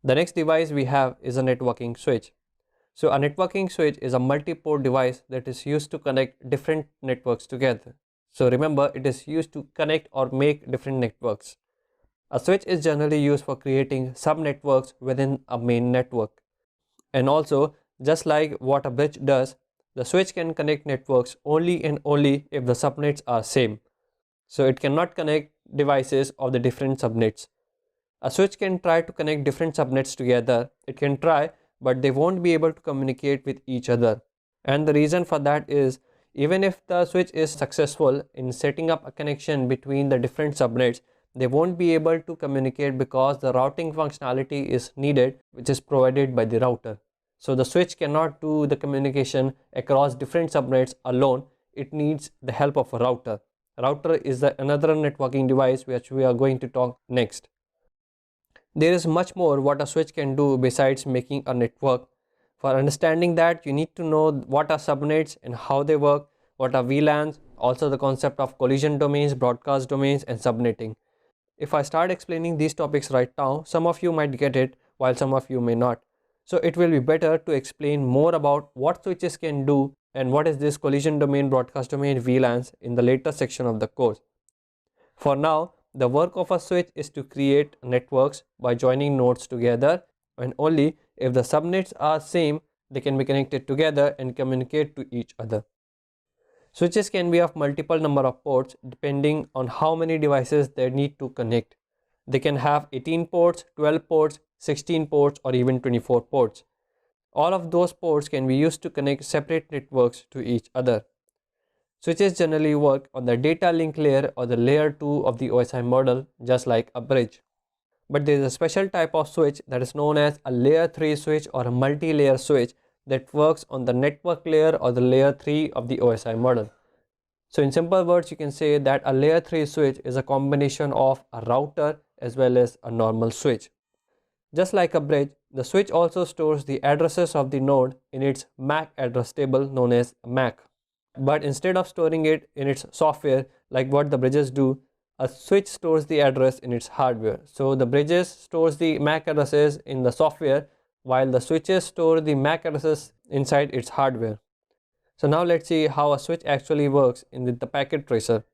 The next device we have is a networking switch. So a networking switch is a multi-port device that is used to connect different networks together. So remember, it is used to connect or make different networks. A switch is generally used for creating sub-networks within a main network. And also, just like what a bridge does, the switch can connect networks only and only if the subnets are same. So it cannot connect devices of the different subnets. A switch can try to connect different subnets together. It can try, but they won't be able to communicate with each other. And the reason for that is, even if the switch is successful in setting up a connection between the different subnets, they won't be able to communicate because the routing functionality is needed, which is provided by the router. So the switch cannot do the communication across different subnets alone. It needs the help of a router. Router is another networking device which we are going to talk next. There is much more what a switch can do besides making a network. For understanding that, you need to know what are subnets and how they work, what are VLANs, also the concept of collision domains, broadcast domains, and subnetting. If I start explaining these topics right now, some of you might get it while some of you may not. So it will be better to explain more about what switches can do and what is this collision domain, broadcast domain, VLANs in the later section of the course. For now, the work of a switch is to create networks by joining nodes together, and only if the subnets are same, they can be connected together and communicate to each other. Switches can be of multiple number of ports depending on how many devices they need to connect. They can have 18 ports, 12 ports, 16 ports, or even 24 ports. All of those ports can be used to connect separate networks to each other. Switches generally work on the data link layer or the layer 2 of the OSI model, just like a bridge. But there is a special type of switch that is known as a layer 3 switch or a multi-layer switch that works on the network layer or the layer 3 of the OSI model. So in simple words, you can say that a layer 3 switch is a combination of a router as well as a normal switch. Just like a bridge, the switch also stores the addresses of the node in its MAC address table known as MAC. But instead of storing it in its software like what the bridges do, a switch stores the address in its hardware. So the bridges stores the MAC addresses in the software while the switches store the MAC addresses inside its hardware. So now let's see how a switch actually works with the packet tracer.